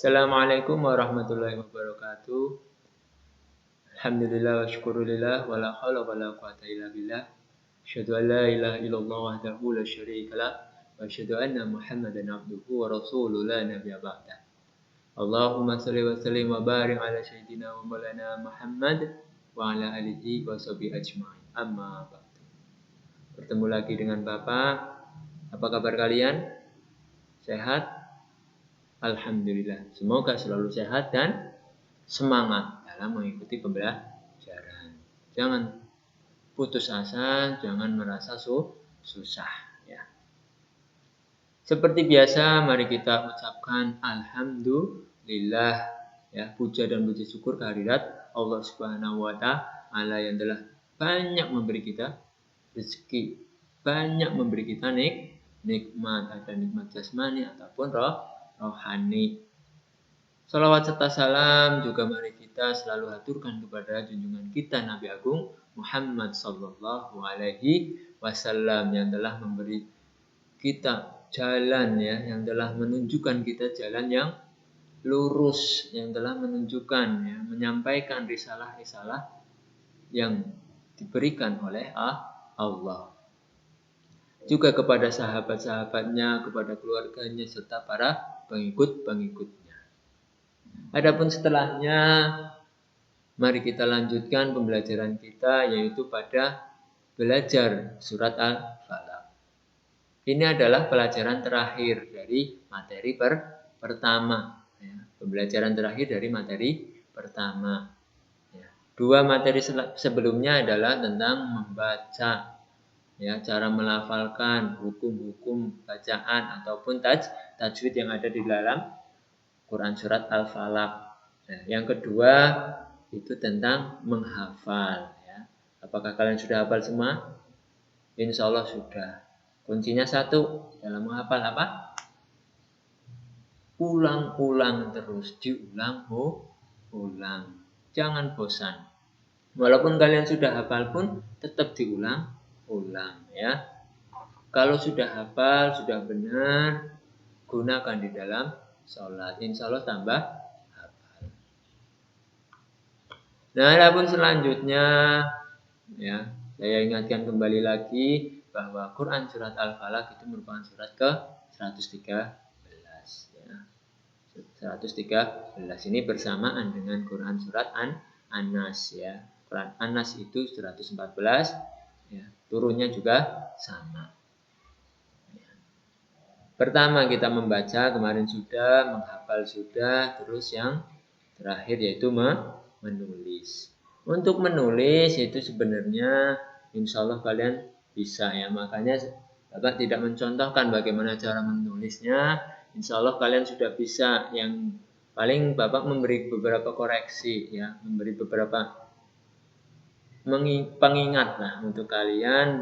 Assalamualaikum warahmatullahi wabarakatuh. Alhamdulillah wa syukurillah wa la haula wa la quwata illa billah. Asyhadu an la ilaha illallah wahdahu la syarika lah wa asyhadu anna Muhammadan abduhu wa rasuluhu la nabiyya ba'dah. Allahumma shalli wa sallim wa barik ala sayyidina wa maulana Muhammad wa ala alihi wa sahbihi ajma'in. Amma ba'du. Bertemu lagi dengan Bapak. Apa kabar kalian? Sehat? Alhamdulillah. Semoga selalu sehat dan semangat dalam mengikuti pembelajaran. Jangan putus asa, jangan merasa susah ya. Seperti biasa, mari kita ucapkan alhamdulillah ya, puja dan puji syukur kehadirat Allah Subhanahu wa taala yang telah banyak memberi kita rezeki, banyak memberi kita nikmat, ada nikmat jasmani ataupun rohani. Salawat serta salam juga mari kita selalu haturkan kepada junjungan kita Nabi Agung Muhammad sallallahu alaihi wasallam yang telah memberi kita jalan ya, yang telah menunjukkan kita jalan yang lurus, yang telah menunjukkan ya, menyampaikan risalah-risalah yang diberikan oleh Allah. Juga kepada sahabat-sahabatnya, kepada keluarganya serta para pengikut-pengikutnya. Adapun setelahnya, mari kita lanjutkan pembelajaran kita yaitu pada belajar surat Al-Falaq. Ini adalah pelajaran terakhir dari materi pertama. Ya, pembelajaran terakhir dari materi pertama. Ya, dua materi sebelumnya adalah tentang membaca, ya, cara melafalkan hukum-hukum bacaan ataupun tajwid yang ada di dalam Quran surat Al-Falaq. Nah, yang kedua itu tentang menghafal ya. Apakah kalian sudah hafal semua? Insya Allah sudah. Kuncinya satu dalam menghafal apa? Ulang-ulang terus, diulang. Jangan bosan. Walaupun kalian sudah hafal pun tetap diulang ya. Kalau sudah hafal, sudah benar, gunakan di dalam sholat. Insya Allah tambah hafal. Nah, adapun selanjutnya ya, saya ingatkan kembali lagi bahwa Quran surat Al-Falaq itu merupakan surat ke-113 ya. 113 ini bersamaan dengan Quran surat An-Nas ya. Quran An-Nas itu 114 ya, turunnya juga sama. Pertama kita membaca, kemarin sudah, menghafal sudah, terus yang terakhir yaitu menulis. Untuk menulis itu sebenarnya insya Allah kalian bisa ya, makanya Bapak tidak mencontohkan bagaimana cara menulisnya. Insya Allah kalian sudah bisa, yang paling Bapak memberi beberapa koreksi ya, memberi beberapa pengingat lah untuk kalian.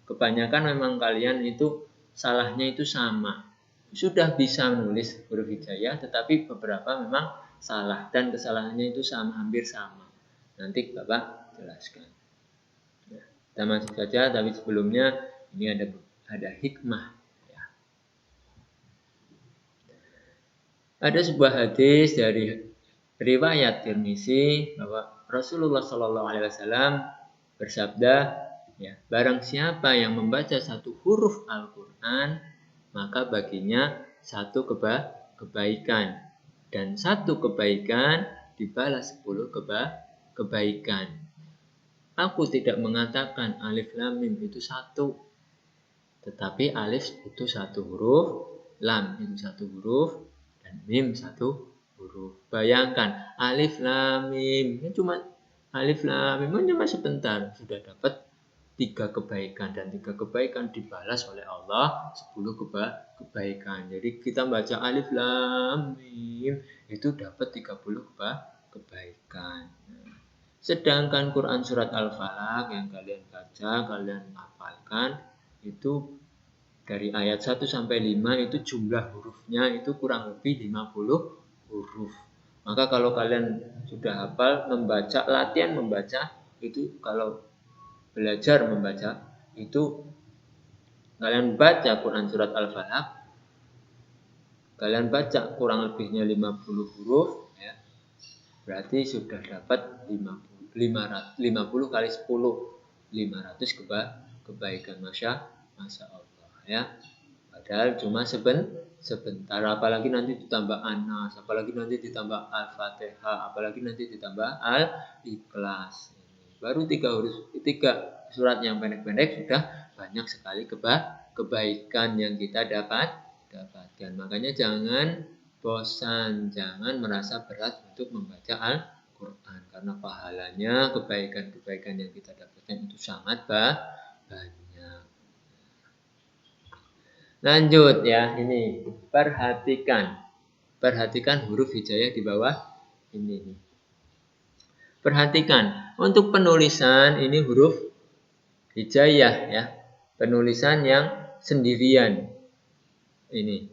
Kebanyakan memang kalian itu salahnya itu sama. Sudah bisa menulis huruf hijaiyah, tetapi beberapa memang salah dan kesalahannya itu hampir sama. Nanti Bapak jelaskan. Ya, kita masuk saja, tapi sebelumnya ini ada hikmah. Ya. Ada sebuah hadis dari riwayat Tirmizi bahwa Rasulullah SAW bersabda, ya, barang siapa yang membaca satu huruf Al-Quran, maka baginya satu kebaikan. Dan satu kebaikan dibalas 10 kebaikan. Aku tidak mengatakan alif lam mim itu satu. Tetapi alif itu satu huruf, lam itu satu huruf, dan mim satu huruf. Bayangkan alif lam mim, ini cuma alif lam mim cuma sebentar sudah dapat 3 kebaikan, dan 3 kebaikan dibalas oleh Allah 10 kebaikan. Jadi kita baca alif lam mim itu dapat 30 kebaikan. Sedangkan Quran surat Al-Falaq yang kalian baca, kalian hafalkan itu dari ayat 1 sampai 5 itu jumlah hurufnya itu kurang lebih 50 huruf. Maka kalau kalian sudah hafal, membaca, latihan membaca itu, kalau belajar membaca itu kalian baca Quran surat Al-Falaq, kalian baca kurang lebihnya 50 huruf ya, berarti sudah dapat 50 kali 10 500 kebaikan. Masya Allah ya. Padahal cuma sebentar, apalagi nanti ditambah Anas, apalagi nanti ditambah Al-Fatihah, apalagi nanti ditambah Al-Ikhlas. Baru 3 surat yang pendek-pendek sudah banyak sekali kebaikan yang kita dapatkan. Makanya jangan bosan, jangan merasa berat untuk membaca Al-Quran, karena pahalanya, kebaikan-kebaikan yang kita dapatkan itu sangat banyak. Lanjut ya, ini perhatikan huruf hijaiyah di bawah ini. Perhatikan untuk penulisan ini huruf hijaiyah ya, penulisan yang sendirian ini.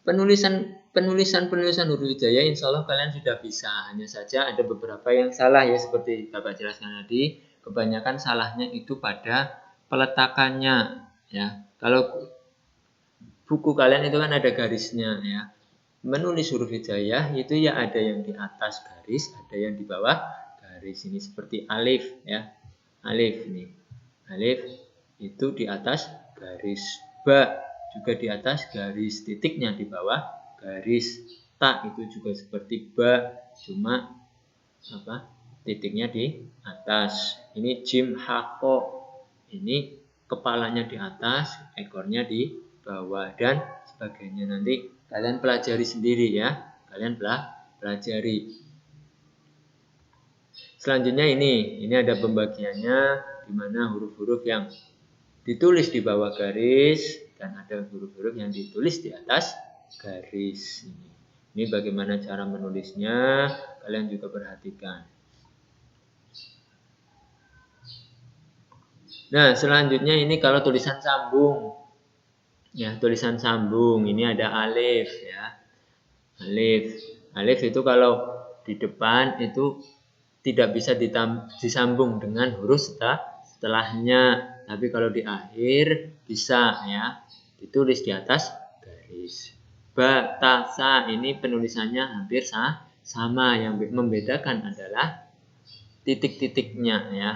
Penulisan huruf hijaiyah insya Allah kalian sudah bisa, hanya saja ada beberapa yang salah ya, seperti Bapak jelaskan tadi. Kebanyakan salahnya itu pada peletakannya ya. Kalau buku kalian itu kan ada garisnya ya. Menulis huruf hijaiyah itu ya ada yang di atas garis, ada yang di bawah garis. Ini seperti alif ya. Alif ini. Alif itu di atas garis. Ba juga di atas garis, titiknya di bawah garis. Ta itu juga seperti ba, cuma titiknya di atas. Ini jim ha ko. Ini kepalanya di atas, ekornya di bawah dan sebagainya. Nanti kalian pelajari sendiri ya. Kalian pelajari. Selanjutnya ini ada pembagiannya, di mana huruf-huruf yang ditulis di bawah garis dan ada huruf-huruf yang ditulis di atas garis. Ini bagaimana cara menulisnya, kalian juga perhatikan. Nah, selanjutnya ini kalau tulisan sambung. Ya, tulisan sambung ini ada alif ya. Alif itu kalau di depan itu tidak bisa disambung dengan huruf setelahnya, tapi kalau di akhir bisa ya, ditulis di atas garis. Ba, ta, sa ini penulisannya hampir sama, yang membedakan adalah titik-titiknya ya.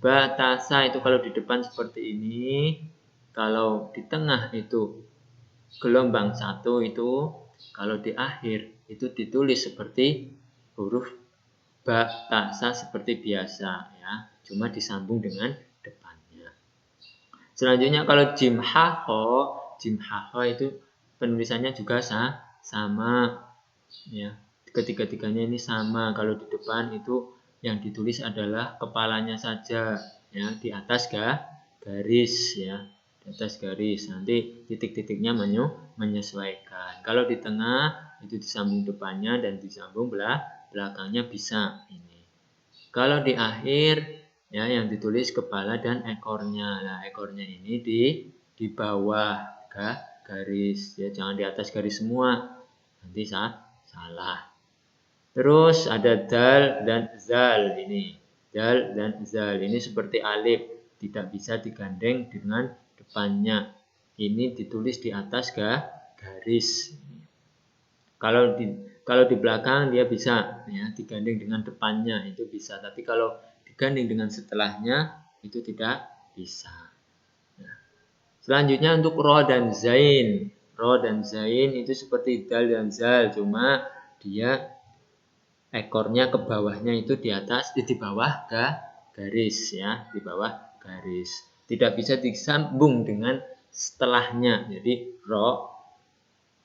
Ba, ta, sa itu kalau di depan seperti ini, kalau di tengah itu gelombang 1 itu, kalau di akhir itu ditulis seperti huruf ba, ta, sa seperti biasa ya, cuma disambung dengan depannya. Selanjutnya kalau jim ha ho itu penulisannya juga sama ya. Ketiga-tiganya ini sama. Kalau di depan itu yang ditulis adalah kepalanya saja ya, di atas garis ya, di atas garis. Nanti titik-titiknya menyesuaikan. Kalau di tengah itu disambung depannya dan disambung belakangnya bisa ini. Kalau di akhir ya yang ditulis kepala dan ekornya. Nah, ekornya ini di bawah garis ya, jangan di atas garis semua. Nanti salah. Terus ada dal dan zal ini. Dal dan zal ini seperti alif, tidak bisa digandeng dengan depannya. Ini ditulis di atas garis. Kalau di belakang dia bisa ya digandeng dengan depannya, itu bisa. Tapi kalau digandeng dengan setelahnya itu tidak bisa. Nah, selanjutnya untuk ro dan zain. Ro dan zain itu seperti dal dan zal, cuma dia ekornya ke bawahnya itu di bawah garis ya, di bawah garis. Tidak bisa disambung dengan setelahnya. Jadi ro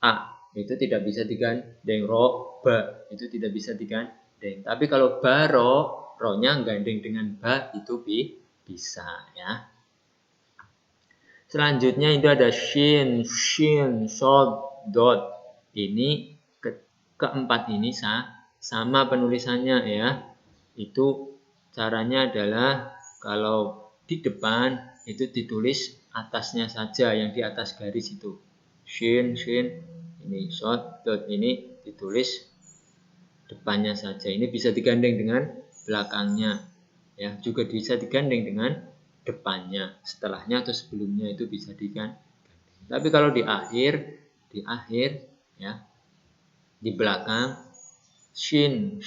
a itu tidak bisa digandeng, ro ba itu tidak bisa digandeng. Tapi kalau ba ro-nya gandeng dengan ba itu bisa ya. Selanjutnya itu ada shin, shod, dot. Ini keempat ini sama penulisannya ya. Itu caranya adalah kalau di depan itu ditulis atasnya saja, yang di atas garis itu. Shin ini, shod, dot ini ditulis depannya saja. Ini bisa digandeng dengan belakangnya ya, juga bisa digandeng dengan depannya, setelahnya atau sebelumnya itu bisa digandeng. Tapi kalau di akhir di akhir ya, di belakang shin,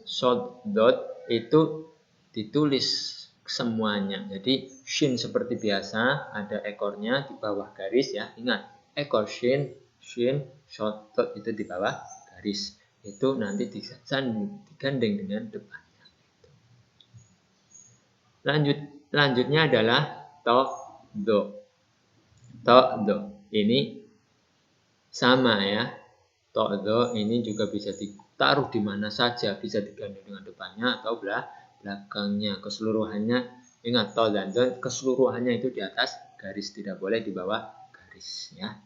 short dot itu ditulis semuanya. Jadi shin seperti biasa ada ekornya di bawah garis ya. Ingat, ekor shin, short dot itu di bawah garis. Itu nanti digandeng dengan depannya. Lanjutnya adalah do. Ini sama ya. Do ini juga bisa ditaruh di mana saja, bisa digandeng dengan depannya atau belakangnya. Keseluruhannya, ingat to dan do keseluruhannya itu di atas garis, tidak boleh di bawah garis ya.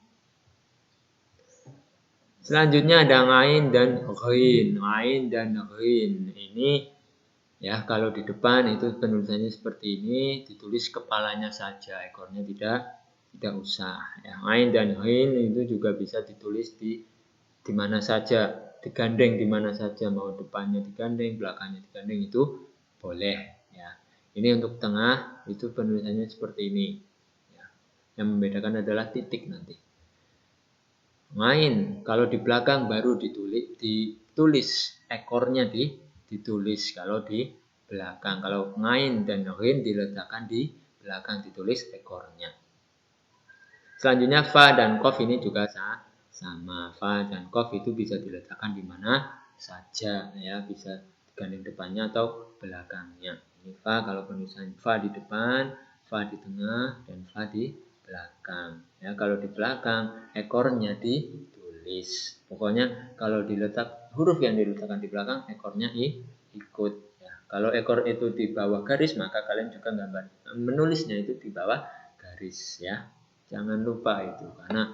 Selanjutnya ada ngain dan ghin. Ngain dan ghin ini ya, kalau di depan itu penulisannya seperti ini, ditulis kepalanya saja, ekornya tidak usah. Ya, ngain dan ghin itu juga bisa ditulis di mana saja, digandeng di mana saja, mau depannya digandeng, belakangnya digandeng itu boleh ya. Ini untuk tengah itu penulisannya seperti ini. Ya. Yang membedakan adalah titik nanti. Main kalau di belakang baru ditulis ekornya ditulis kalau di belakang. Kalau ngain dan ghin diletakkan di belakang, ditulis ekornya. Selanjutnya fa dan qaf ini juga sama. Fa dan qaf itu bisa diletakkan di mana saja ya, bisa digandeng depannya atau belakangnya. Ini fa kalau penulisan fa di depan, fa di tengah, dan fa di belakang. Ya, kalau di belakang ekornya ditulis. Pokoknya kalau diletak huruf yang diletakkan di belakang ekornya ikut. Ya, kalau ekor itu di bawah garis maka kalian juga menulisnya itu di bawah garis ya. Jangan lupa itu, karena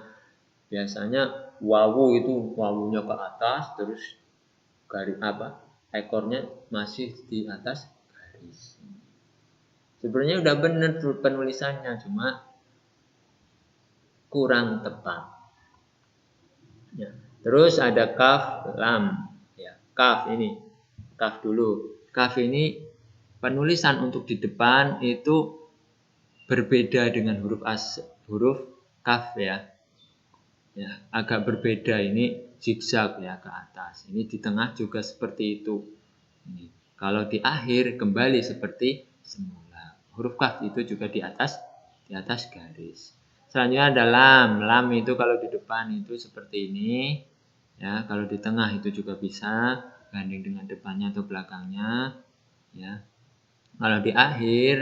biasanya wawu itu wawunya ke atas terus garis ekornya masih di atas garis. Sebenarnya udah benar penulisannya, cuma kurang tepat. Ya. Terus ada kaf, lam. Ya, kaf ini, kaf dulu. Kaf ini penulisan untuk di depan itu berbeda dengan huruf kaf ya. Ya, agak berbeda, ini zigzag ya ke atas. Ini di tengah juga seperti itu. Ini. Kalau di akhir kembali seperti semula. Huruf kaf itu juga di atas garis. Selanjutnya ada lam. Lam itu kalau di depan itu seperti ini. Ya, kalau di tengah itu juga bisa gandeng dengan depannya atau belakangnya. Ya. Kalau di akhir,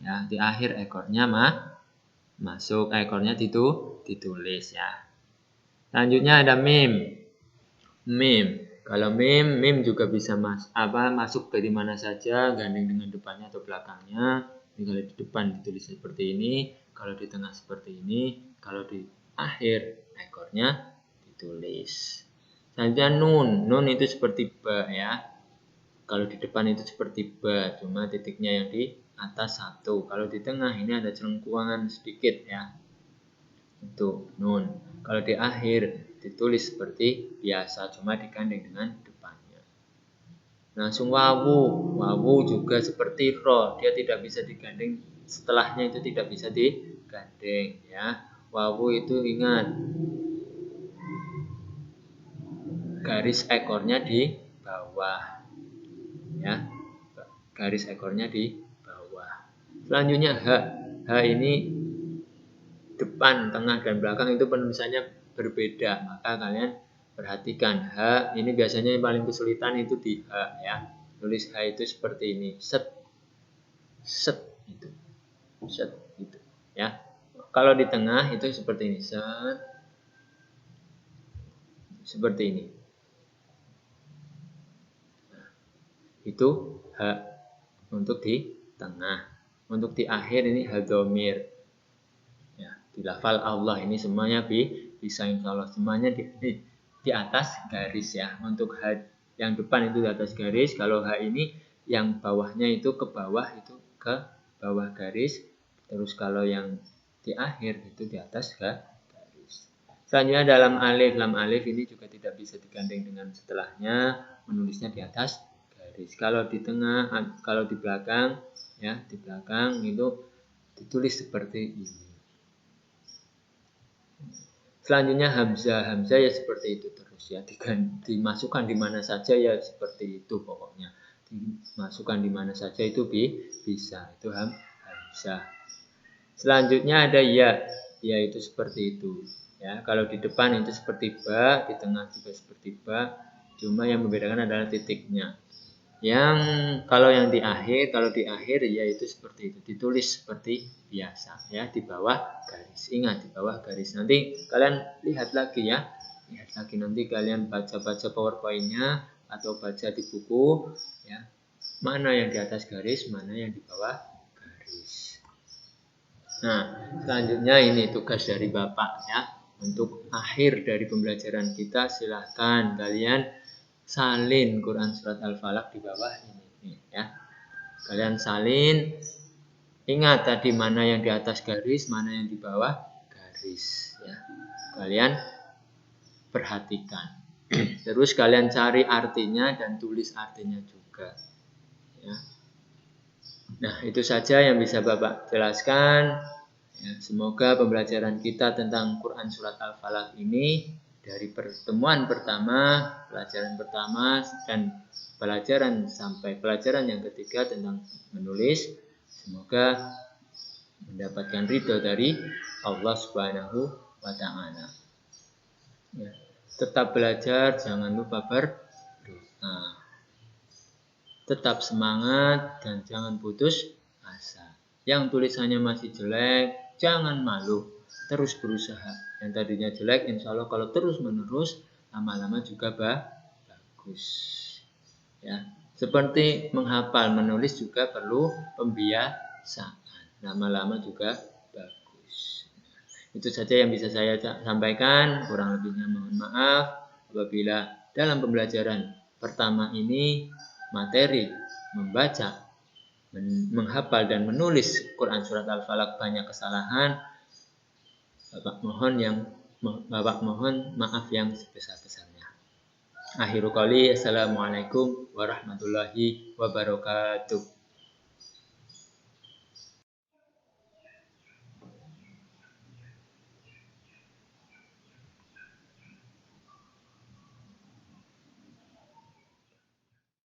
ya di akhir ekornya masuk, ekornya ditulis ya. Selanjutnya ada mim. Mim. Kalau mim juga bisa masuk dari mana saja, gandeng dengan depannya atau belakangnya. Ini kalau di depan ditulis seperti ini, kalau di tengah seperti ini, kalau di akhir ekornya ditulis. Selanjutnya nun. Nun itu seperti ba ya. Kalau di depan itu seperti ba, cuma titiknya yang di atas satu. Kalau di tengah ini ada celengkuangan sedikit ya. Itu nun. Kalau di akhir ditulis seperti biasa, cuma digandeng dengan depannya. Langsung wawu. Wawu juga seperti ro, dia tidak bisa digandeng, setelahnya itu tidak bisa digandeng ya. Wawu itu ingat, garis ekornya di bawah ya. Garis ekornya di bawah. Selanjutnya H. H ini depan, tengah, dan belakang itu penulisannya berbeda. Maka kalian perhatikan H ini biasanya yang paling kesulitan itu di H ya. Tulis H itu seperti ini. Set itu. Set gitu ya. Kalau di tengah itu seperti ini. Set. Seperti ini. Nah, itu H untuk di tengah. Untuk di akhir ini hadhamir. Ya, dilafal Allah ini semuanya bisa insya Allah semuanya di atas garis ya. Untuk H yang depan itu di atas garis, kalau H ini yang bawahnya itu ke bawah itu ke bawah garis, terus kalau yang di akhir itu di atas garis. Selanjutnya dalam alif, lam alif ini juga tidak bisa digandeng dengan setelahnya, menulisnya di atas garis. Kalau di tengah, kalau di belakang ya, di belakang itu ditulis seperti ini. Selanjutnya hamzah. Hamzah ya seperti itu terus ya. Dimasukkan di mana saja ya seperti itu pokoknya. Dimasukkan di mana saja itu bisa. Itu hamzah. Selanjutnya ada ya. Ya itu seperti itu. Ya, kalau di depan itu seperti ba, di tengah juga seperti ba. Cuma yang membedakan adalah titiknya. Kalau di akhir yaitu seperti itu, ditulis seperti biasa ya, di bawah garis. Ingat, di bawah garis. Nanti kalian lihat lagi ya, nanti kalian baca-baca PowerPoint-nya atau baca di buku ya, mana yang di atas garis, mana yang di bawah garis. Nah, selanjutnya ini tugas dari Bapak ya. Untuk akhir dari pembelajaran kita, silahkan kalian salin Quran surat Al-Falaq di bawah ini ya. Kalian salin, ingat tadi mana yang di atas garis, mana yang di bawah garis ya. Kalian perhatikan. Terus kalian cari artinya dan tulis artinya juga ya. Nah, itu saja yang bisa Bapak jelaskan. Ya, semoga pembelajaran kita tentang Quran surat Al-Falaq ini dari pertemuan pertama, pelajaran pertama dan pelajaran sampai pelajaran yang ketiga tentang menulis, semoga mendapatkan ridho dari Allah Subhanahu wa Ta'ala. Ya, tetap belajar, jangan lupa berdoa. Tetap semangat dan jangan putus asa. Yang tulisannya masih jelek, jangan malu, terus berusaha. Yang tadinya jelek, insya Allah kalau terus menerus, lama-lama juga bagus. Ya, seperti menghafal, menulis juga perlu pembiasaan. Lama-lama juga bagus. Itu saja yang bisa saya sampaikan. Kurang lebihnya mohon maaf apabila dalam pembelajaran pertama ini materi membaca, menghafal dan menulis Quran surat Al-Falaq banyak kesalahan. Bapak mohon maaf yang sebesar-besarnya. Akhirul qouli, assalamualaikum warahmatullahi wabarakatuh.